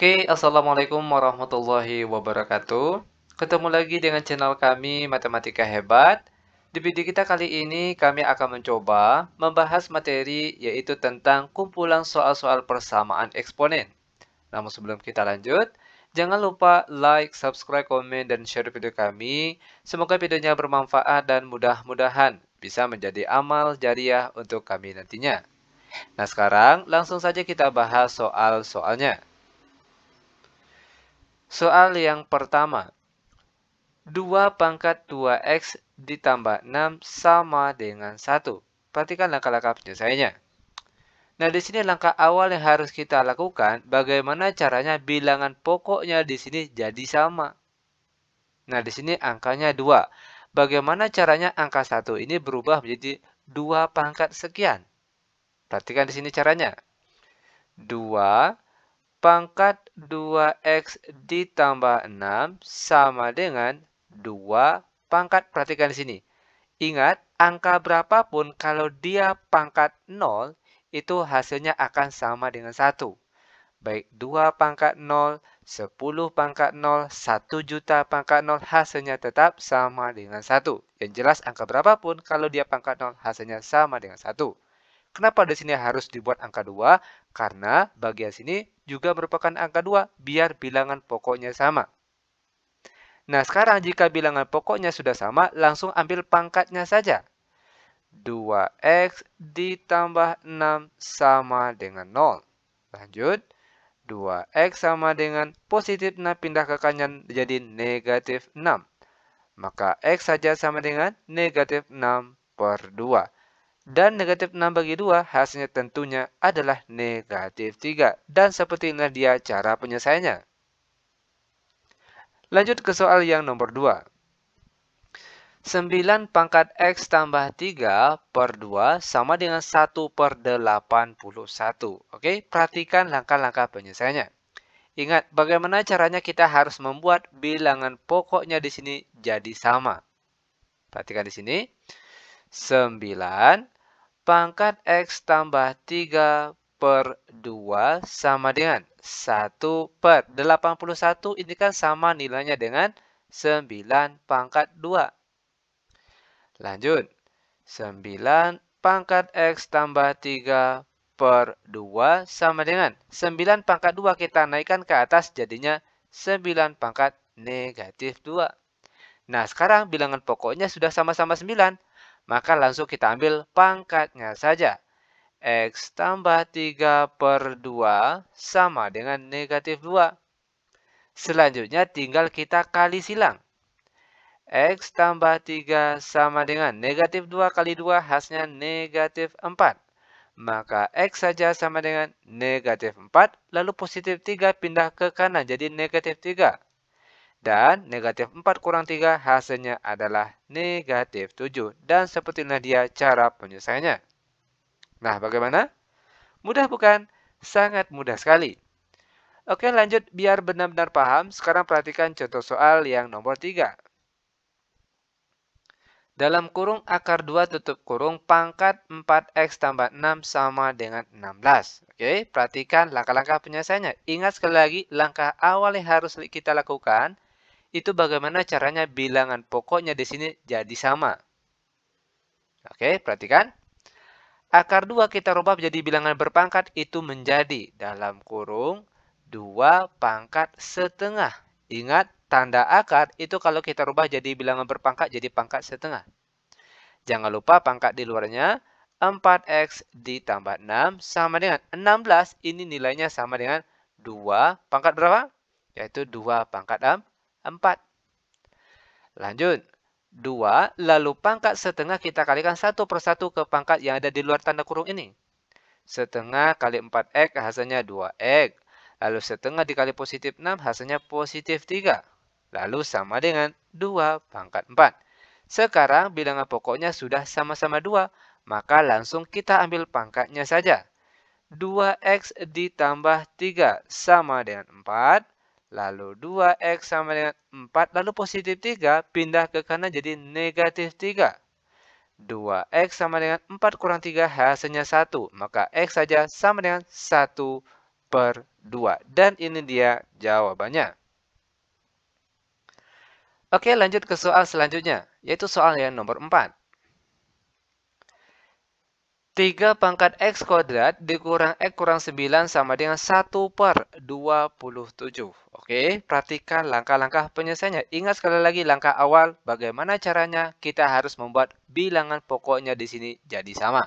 Oke, assalamualaikum warahmatullahi wabarakatuh. Ketemu lagi dengan channel kami Matematika Hebat. Di video kita kali ini kami akan mencoba membahas materi yaitu tentang kumpulan soal-soal persamaan eksponen. Namun sebelum kita lanjut, jangan lupa like, subscribe, komen, dan share video kami. Semoga videonya bermanfaat dan mudah-mudahan bisa menjadi amal jariah untuk kami nantinya. Nah sekarang langsung saja kita bahas soal-soalnya. Soal yang pertama, 2 pangkat 2x ditambah 6 sama dengan 1. Perhatikan langkah-langkah penyelesaiannya. Nah, di sini langkah awal yang harus kita lakukan, bagaimana caranya bilangan pokoknya di sini jadi sama. Nah, di sini angkanya 2. Bagaimana caranya angka 1 ini berubah menjadi 2 pangkat sekian? Perhatikan di sini caranya. 2 pangkat 2x ditambah 6 sama dengan 2 pangkat. Perhatikan di sini. Ingat, angka berapapun kalau dia pangkat 0, itu hasilnya akan sama dengan 1. Baik 2 pangkat 0, 10 pangkat 0, 1 juta pangkat 0, hasilnya tetap sama dengan 1. Yang jelas angka berapapun kalau dia pangkat 0, hasilnya sama dengan 1. Kenapa di sini harus dibuat angka 2? Karena bagian sini juga merupakan angka 2, biar bilangan pokoknya sama. Nah, sekarang jika bilangan pokoknya sudah sama, langsung ambil pangkatnya saja. 2x ditambah 6 sama dengan 0. Lanjut, 2x sama dengan positif 6 pindah ke kanan jadi negatif 6. Maka x saja sama dengan negatif 6 per 2. Dan negatif 6 bagi 2 hasilnya tentunya adalah negatif 3. Dan seperti inilah dia cara penyelesaiannya. Lanjut ke soal yang nomor 2. 9 pangkat x tambah 3 per 2 sama dengan 1 per 81. Oke, perhatikan langkah-langkah penyelesaiannya. Ingat, bagaimana caranya kita harus membuat bilangan pokoknya di sini jadi sama. Perhatikan di sini. 9 pangkat x tambah 3 per 2 sama dengan 1 per 81. Ini kan sama nilainya dengan 9 pangkat 2. Lanjut. 9 pangkat x tambah 3 per 2 sama dengan 9 pangkat 2 kita naikkan ke atas jadinya 9 pangkat negatif 2. Nah, sekarang bilangan pokoknya sudah sama-sama 9. Maka langsung kita ambil pangkatnya saja. X tambah 3 per 2 sama dengan negatif 2. Selanjutnya tinggal kita kali silang. X tambah 3 sama dengan negatif 2 kali 2 hasilnya negatif 4. Maka X saja sama dengan negatif 4, lalu positif 3 pindah ke kanan jadi negatif 3. Dan negatif 4 kurang 3 hasilnya adalah negatif 7. Dan seperti inilah dia cara penyelesaiannya. Nah, bagaimana? Mudah bukan? Sangat mudah sekali. Oke, lanjut biar benar-benar paham. Sekarang perhatikan contoh soal yang nomor 3. Dalam kurung akar 2 tutup kurung pangkat 4x tambah 6 sama dengan 16. Oke, perhatikan langkah-langkah penyelesaiannya. Ingat sekali lagi, langkah awal yang harus kita lakukan itu bagaimana caranya bilangan pokoknya di sini jadi sama. Oke, perhatikan. Akar 2 kita rubah menjadi bilangan berpangkat itu menjadi dalam kurung 2 pangkat setengah. Ingat, tanda akar itu kalau kita rubah jadi bilangan berpangkat jadi pangkat setengah. Jangan lupa pangkat di luarnya 4x ditambah 6 sama dengan 16. Ini nilainya sama dengan 2 pangkat berapa? Yaitu 2 pangkat 4. Lanjut. 2, lalu pangkat setengah kita kalikan 1 per 1 ke pangkat yang ada di luar tanda kurung ini. Setengah kali 4x hasilnya 2x. Lalu setengah dikali positif 6 hasilnya positif 3. Lalu sama dengan 2 pangkat 4. Sekarang bilangan pokoknya sudah sama-sama 2. Maka langsung kita ambil pangkatnya saja. 2x ditambah 3 sama dengan 4. Lalu 2x sama dengan 4, lalu positif 3, pindah ke kanan jadi negatif 3. 2x sama dengan 4 kurang 3, hasilnya 1. Maka x saja sama dengan 1 per 2. Dan ini dia jawabannya. Oke, lanjut ke soal selanjutnya, yaitu soal yang nomor 4. 3 pangkat X kuadrat dikurang X kurang 9 sama dengan 1 per 27. Oke, perhatikan langkah-langkah penyelesaiannya. Ingat sekali lagi langkah awal, bagaimana caranya kita harus membuat bilangan pokoknya di sini jadi sama.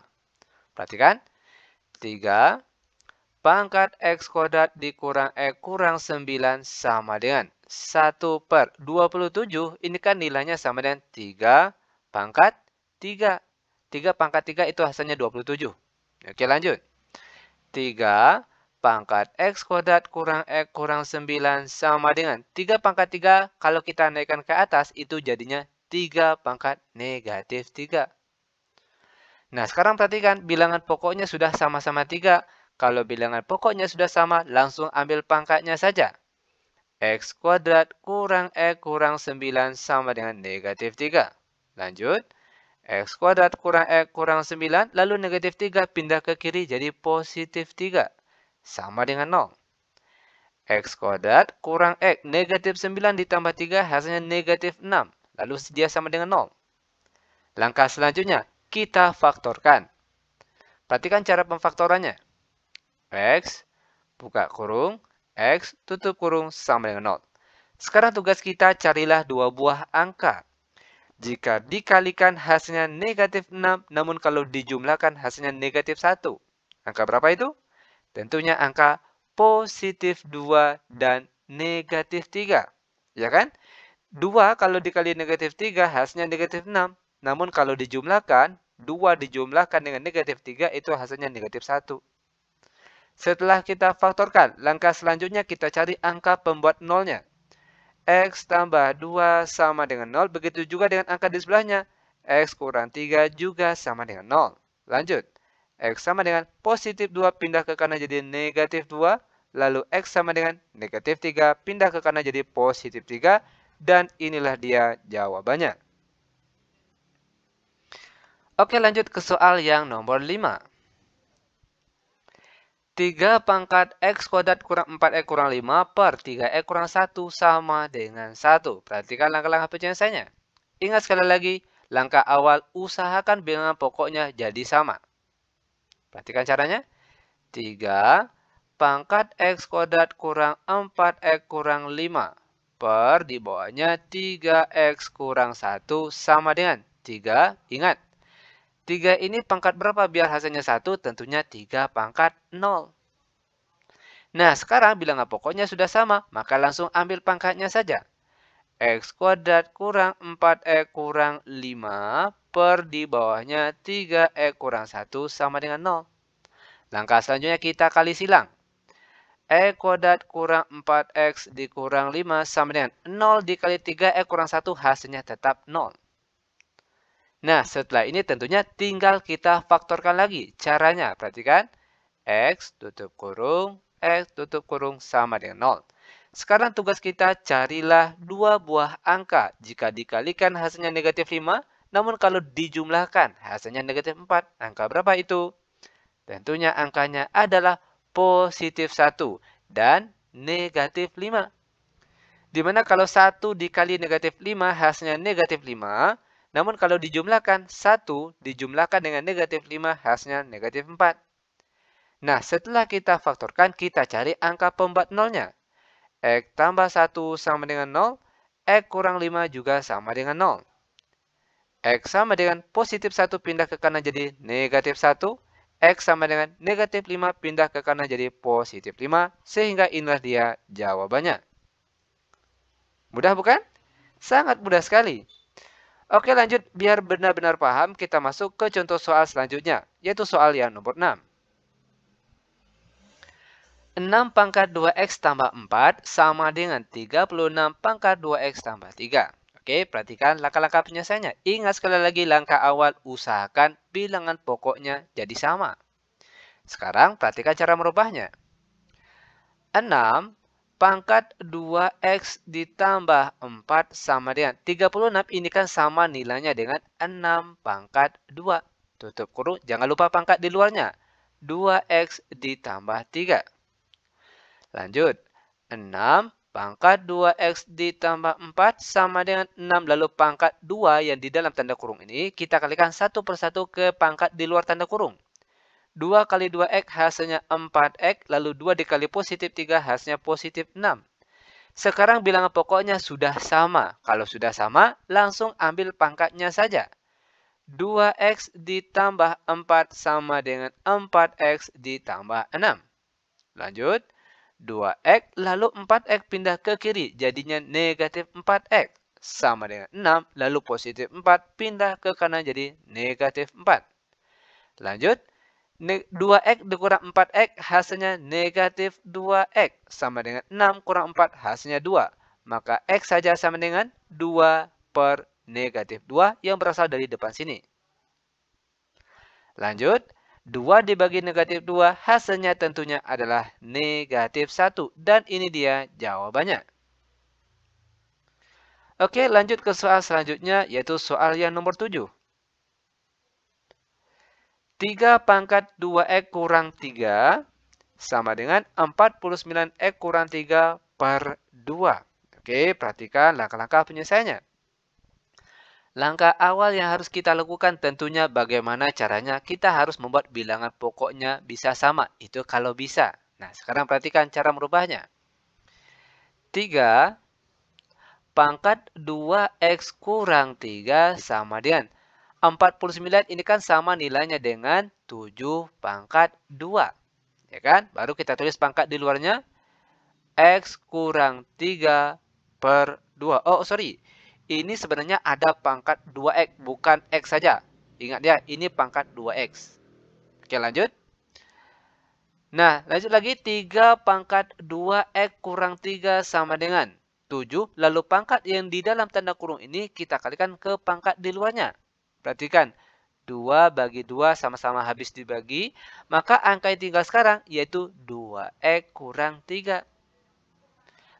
Perhatikan, 3 pangkat X kuadrat dikurang X kurang 9 sama dengan 1 per 27. Ini kan nilainya sama dengan 3 pangkat 3. 3 pangkat 3 itu hasilnya 27. Oke, lanjut. 3 pangkat X kuadrat kurang X kurang 9 sama dengan 3 pangkat 3. Kalau kita naikkan ke atas, itu jadinya 3 pangkat negatif 3. Nah, sekarang perhatikan, bilangan pokoknya sudah sama-sama 3. Kalau bilangan pokoknya sudah sama, langsung ambil pangkatnya saja. X kuadrat kurang X kurang 9 sama dengan negatif 3. Lanjut. X kuadrat kurang X kurang 9, lalu negatif 3 pindah ke kiri jadi positif 3. Sama dengan 0. X kuadrat kurang X negatif 9 ditambah 3 hasilnya negatif 6. Lalu dia sama dengan 0. Langkah selanjutnya, kita faktorkan. Perhatikan cara pemfaktorannya. X, buka kurung, X, tutup kurung, sama dengan 0. Sekarang tugas kita carilah dua buah angka. Jika dikalikan hasilnya negatif 6, namun kalau dijumlahkan hasilnya negatif 1. Angka berapa itu? Tentunya angka positif 2 dan negatif 3. Ya kan? 2 kalau dikali negatif 3 hasilnya negatif 6. Namun kalau dijumlahkan, 2 dijumlahkan dengan negatif 3 itu hasilnya negatif 1. Setelah kita faktorkan, langkah selanjutnya kita cari angka pembuat nolnya. X tambah 2 sama dengan 0. Begitu juga dengan angka di sebelahnya. X kurang 3 juga sama dengan 0. Lanjut. X sama dengan positif 2 pindah ke kanan jadi negatif 2. Lalu X sama dengan negatif 3 pindah ke kanan jadi positif 3. Dan inilah dia jawabannya. Oke, lanjut ke soal yang nomor 5. 3 pangkat X kuadrat kurang 4X kurang 5 per 3X kurang 1 sama dengan 1. Perhatikan langkah-langkah penyelesaiannya. Ingat sekali lagi, langkah awal usahakan bilangan pokoknya jadi sama. Perhatikan caranya. 3 pangkat X kuadrat kurang 4X kurang 5 per di bawahnya 3X kurang 1 sama dengan 3. Ingat. 3 ini pangkat berapa biar hasilnya 1? Tentunya 3 pangkat 0. Nah, sekarang bilangan pokoknya sudah sama, maka langsung ambil pangkatnya saja. X kuadrat kurang 4X kurang 5 per di bawahnya 3X kurang 1 sama dengan 0. Langkah selanjutnya kita kali silang. X kuadrat kurang 4X dikurang 5 sama dengan 0 dikali 3X kurang 1 hasilnya tetap 0. Nah, setelah ini tentunya tinggal kita faktorkan lagi. Caranya, perhatikan. X tutup kurung, X tutup kurung sama dengan 0. Sekarang tugas kita carilah dua buah angka. Jika dikalikan hasilnya negatif 5, namun kalau dijumlahkan hasilnya negatif 4. Angka berapa itu? Tentunya angkanya adalah positif 1 dan negatif 5. Dimana kalau 1 dikali negatif 5 hasilnya negatif 5. Namun kalau dijumlahkan, 1 dijumlahkan dengan negatif 5 hasilnya negatif 4. Nah, setelah kita faktorkan, kita cari angka pembuat nolnya. X tambah 1 sama dengan 0, X kurang 5 juga sama dengan 0. X sama dengan positif 1 pindah ke kanan jadi negatif 1. X sama dengan negatif 5 pindah ke kanan jadi positif 5. Sehingga inilah dia jawabannya. Mudah bukan? Sangat mudah sekali. Oke, lanjut. Biar benar-benar paham, kita masuk ke contoh soal selanjutnya, yaitu soal yang nomor 6. 6 pangkat 2X tambah 4 sama dengan 36 pangkat 2X tambah 3. Oke, perhatikan langkah-langkah penyelesaiannya. Ingat sekali lagi langkah awal, usahakan bilangan pokoknya jadi sama. Sekarang, perhatikan cara merubahnya. 6 pangkat 2X ditambah 4 sama dengan 36. Ini kan sama nilainya dengan 6 pangkat 2. Tutup kurung, jangan lupa pangkat di luarnya. 2X ditambah 3. Lanjut. 6 pangkat 2x ditambah 4 sama dengan 6. Lalu pangkat 2 yang di dalam tanda kurung ini kita kalikan satu persatu ke pangkat di luar tanda kurung. 2 kali 2x hasilnya 4x, lalu 2 dikali positif 3 hasilnya positif 6. Sekarang bilangan pokoknya sudah sama. Kalau sudah sama, langsung ambil pangkatnya saja. 2x ditambah 4 sama dengan 4x ditambah 6. Lanjut. 2x lalu 4x pindah ke kiri. Jadinya negatif 4x. Sama dengan 6 lalu positif 4 pindah ke kanan jadi negatif 4. Lanjut. 2x dikurang 4x hasilnya negatif 2x. Sama dengan 6 kurang 4 hasilnya 2. Maka x saja sama dengan 2 per negatif 2 yang berasal dari depan sini. Lanjut. 2 dibagi negatif 2 hasilnya tentunya adalah negatif 1. Dan ini dia jawabannya. Oke, lanjut ke soal selanjutnya yaitu soal yang nomor 7. 3 pangkat 2x kurang 3 sama dengan 49x kurang 3 per 2. Oke, perhatikan langkah-langkah penyelesaiannya. Langkah awal yang harus kita lakukan tentunya bagaimana caranya kita harus membuat bilangan pokoknya bisa sama. Itu kalau bisa. Nah, sekarang perhatikan cara merubahnya. 3 pangkat 2x kurang 3 sama dengan 49 ini kan sama nilainya dengan 7 pangkat 2. Ya kan? Baru kita tulis pangkat di luarnya. X kurang 3 per 2. Oh, sorry. Ini sebenarnya ada pangkat 2x, bukan x saja. Ingat ya, ini pangkat 2x. Oke, lanjut. Nah, lanjut lagi. 3 pangkat 2x kurang 3 sama dengan 7. Lalu pangkat yang di dalam tanda kurung ini kita kalikan ke pangkat di luarnya. Perhatikan. 2 bagi 2 sama-sama habis dibagi. Maka angka yang tinggal sekarang yaitu 2x kurang 3.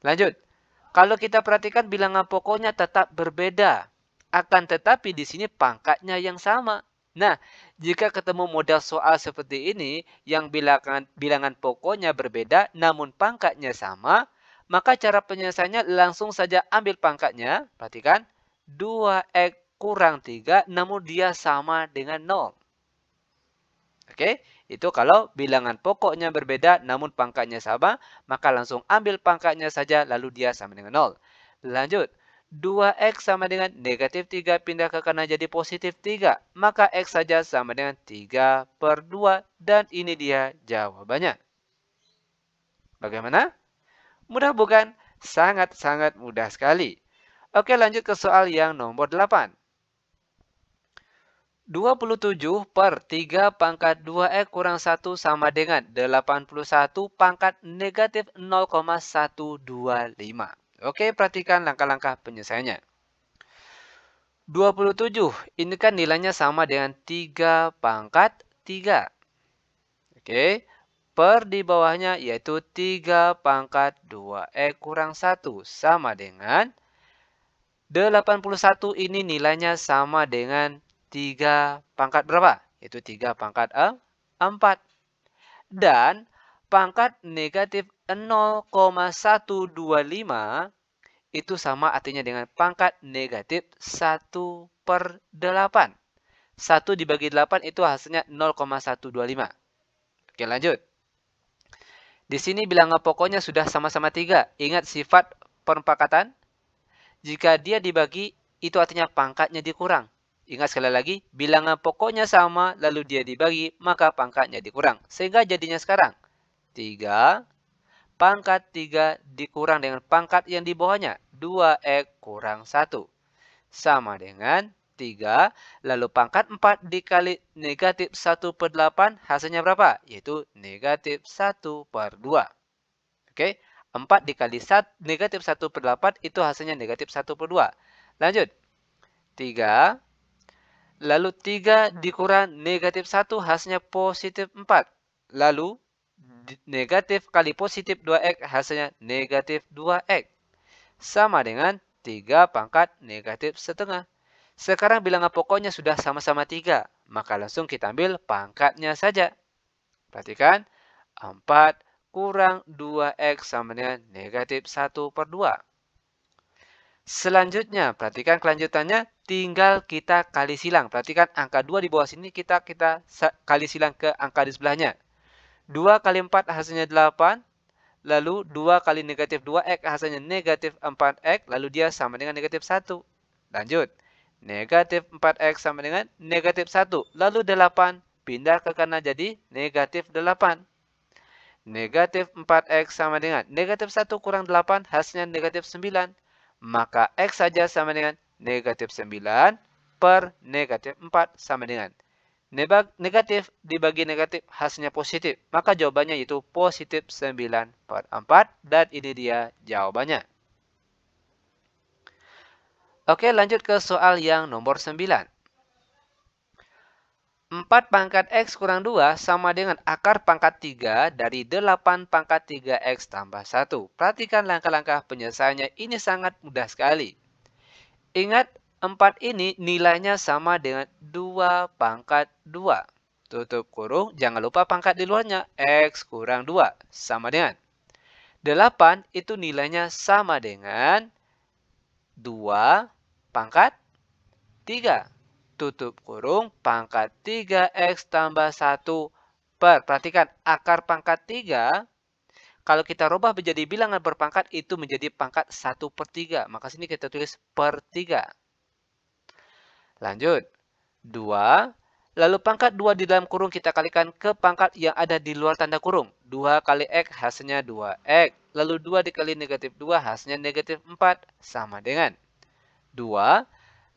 Lanjut. Kalau kita perhatikan bilangan pokoknya tetap berbeda. Akan tetapi di sini pangkatnya yang sama. Nah, jika ketemu model soal seperti ini, yang bilangan pokoknya berbeda namun pangkatnya sama, maka cara penyelesaiannya langsung saja ambil pangkatnya. Perhatikan, 2x kurang 3 namun dia sama dengan 0. Oke, itu kalau bilangan pokoknya berbeda namun pangkatnya sama, maka langsung ambil pangkatnya saja lalu dia sama dengan 0. Lanjut, 2x sama dengan negatif 3 pindah ke kanan jadi positif 3. Maka x saja sama dengan 3 per 2 dan ini dia jawabannya. Bagaimana? Mudah bukan? Sangat-sangat mudah sekali. Oke, lanjut ke soal yang nomor 8. 27 per 3 pangkat 2x kurang 1 sama dengan 81 pangkat negatif 0,125. Oke, perhatikan langkah-langkah penyelesaiannya. 27, ini kan nilainya sama dengan 3 pangkat 3. Oke, per di bawahnya yaitu 3 pangkat 2x kurang 1 sama dengan 81 ini nilainya sama dengan 3 pangkat berapa? Yaitu 3 pangkat 4. Dan pangkat negatif 0,125 itu sama artinya dengan pangkat negatif 1 per 8. 1 dibagi 8 itu hasilnya 0,125. Oke, lanjut. Di sini bilangan pokoknya sudah sama-sama 3. Ingat sifat perempakatan? Jika dia dibagi, itu artinya pangkatnya dikurang. Ingat sekali lagi, bilangan pokoknya sama, lalu dia dibagi, maka pangkatnya dikurang. Sehingga jadinya sekarang, 3 pangkat 3 dikurang dengan pangkat yang di bawahnya, 2x kurang 1. Sama dengan 3, lalu pangkat 4 dikali negatif 1 per 8, hasilnya berapa? Yaitu negatif 1 per 2. Oke, 4 dikali negatif 1 per 8, itu hasilnya negatif 1 per 2. Lanjut, 3 lalu 3 dikurang negatif 1 hasilnya positif 4. Lalu negatif kali positif 2x hasilnya negatif 2x. Sama dengan 3 pangkat negatif setengah. Sekarang bilangan pokoknya sudah sama-sama 3. Maka langsung kita ambil pangkatnya saja. Perhatikan, 4 kurang 2X sama dengan negatif 1/2. Selanjutnya, perhatikan kelanjutannya, tinggal kita kali silang. Perhatikan angka 2 di bawah sini kita kali silang ke angka di sebelahnya. 2 kali 4 hasilnya 8, lalu 2 kali negatif 2X hasilnya negatif 4X, lalu dia sama dengan negatif 1. Lanjut, negatif 4X sama dengan negatif 1, lalu 8 pindah ke kanan jadi negatif 8. Negatif 4X sama dengan negatif 1 kurang 8 hasilnya negatif 9. Maka X saja sama dengan negatif 9 per negatif 4 sama dengan negatif dibagi negatif hasilnya positif. Maka jawabannya yaitu positif 9/4 dan ini dia jawabannya. Oke, lanjut ke soal yang nomor 9. 4 pangkat X kurang 2 sama dengan akar pangkat 3 dari 8 pangkat 3X tambah 1. Perhatikan langkah-langkah penyelesaiannya, ini sangat mudah sekali. Ingat, 4 ini nilainya sama dengan 2 pangkat 2. Tutup kurung, jangan lupa pangkat di luarnya, X kurang 2 sama dengan 8 itu nilainya sama dengan 2 pangkat 3. Tutup kurung, pangkat 3X tambah 1 per. Perhatikan, akar pangkat 3, kalau kita rubah menjadi bilangan berpangkat, itu menjadi pangkat 1/3. Maka sini kita tulis per 3. Lanjut, 2. Lalu pangkat 2 di dalam kurung kita kalikan ke pangkat yang ada di luar tanda kurung. 2 kali X hasilnya 2X. Lalu 2 dikali negatif 2 hasilnya negatif 4 sama dengan 2.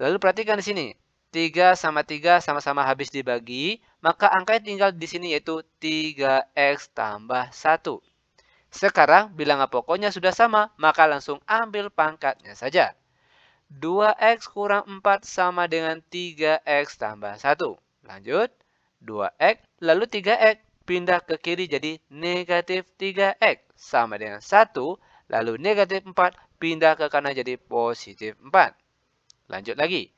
Lalu perhatikan di sini. 3 sama 3 sama-sama habis dibagi, maka angkanya tinggal di sini yaitu 3X tambah 1. Sekarang bilangan pokoknya sudah sama, maka langsung ambil pangkatnya saja. 2X kurang 4 sama dengan 3X tambah 1. Lanjut, 2X lalu 3X pindah ke kiri jadi negatif 3X sama dengan 1, lalu negatif 4 pindah ke kanan jadi positif 4. Lanjut lagi.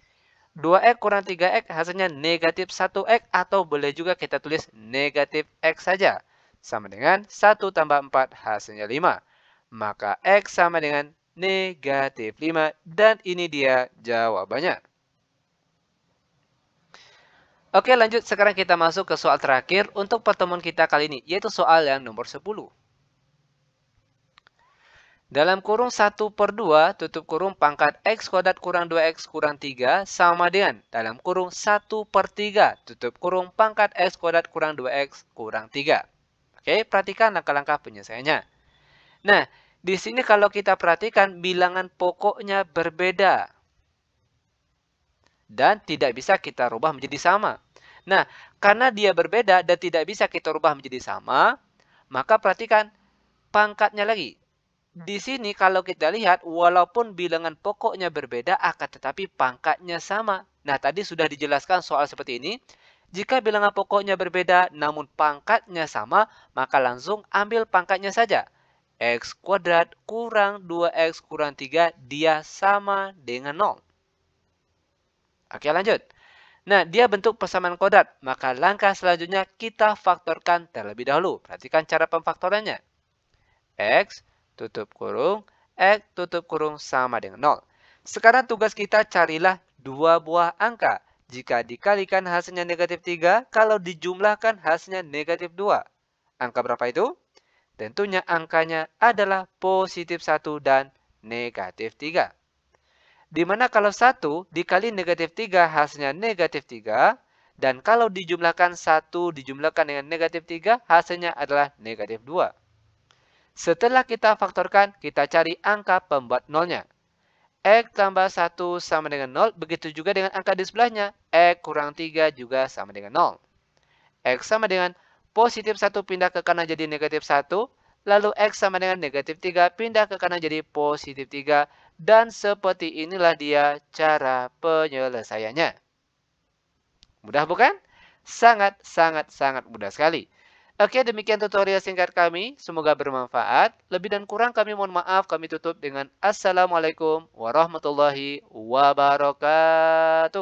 2X kurang 3X hasilnya negatif 1X atau boleh juga kita tulis negatif X saja. Sama dengan 1 tambah 4 hasilnya 5. Maka X sama dengan negatif 5 dan ini dia jawabannya. Oke, lanjut. Sekarang kita masuk ke soal terakhir untuk pertemuan kita kali ini, yaitu soal yang nomor 10. Dalam kurung 1/2 tutup kurung pangkat X kuadrat kurang 2X kurang 3 sama dengan dalam kurung 1/3 tutup kurung pangkat X kuadrat kurang 2X kurang 3. Oke, perhatikan langkah-langkah penyelesaiannya. Nah, di sini kalau kita perhatikan bilangan pokoknya berbeda. Dan tidak bisa kita rubah menjadi sama. Nah, karena dia berbeda dan tidak bisa kita rubah menjadi sama, maka perhatikan pangkatnya lagi. Di sini kalau kita lihat, walaupun bilangan pokoknya berbeda, akan tetapi pangkatnya sama. Nah, tadi sudah dijelaskan soal seperti ini. Jika bilangan pokoknya berbeda, namun pangkatnya sama, maka langsung ambil pangkatnya saja. X kuadrat kurang 2X kurang 3, dia sama dengan 0. Oke, lanjut. Nah, dia bentuk persamaan kuadrat. Maka langkah selanjutnya kita faktorkan terlebih dahulu. Perhatikan cara pemfaktorannya. X tutup kurung, X tutup kurung sama dengan 0. Sekarang tugas kita carilah dua buah angka. Jika dikalikan hasilnya negatif 3, kalau dijumlahkan hasilnya negatif 2. Angka berapa itu? Tentunya angkanya adalah positif 1 dan negatif 3. Dimana kalau 1 dikali negatif 3 hasilnya negatif 3. Dan kalau dijumlahkan 1 dijumlahkan dengan negatif 3 hasilnya adalah negatif 2. Setelah kita faktorkan, kita cari angka pembuat nolnya. X tambah 1 sama dengan 0, begitu juga dengan angka di sebelahnya. X kurang 3 juga sama dengan 0. X sama dengan positif 1 pindah ke kanan jadi negatif 1. Lalu X sama dengan negatif 3 pindah ke kanan jadi positif 3. Dan seperti inilah dia cara penyelesaiannya. Mudah bukan? Sangat mudah sekali. Oke, demikian tutorial singkat kami. Semoga bermanfaat. Lebih dan kurang kami mohon maaf. Kami tutup dengan Assalamualaikum warahmatullahi wabarakatuh.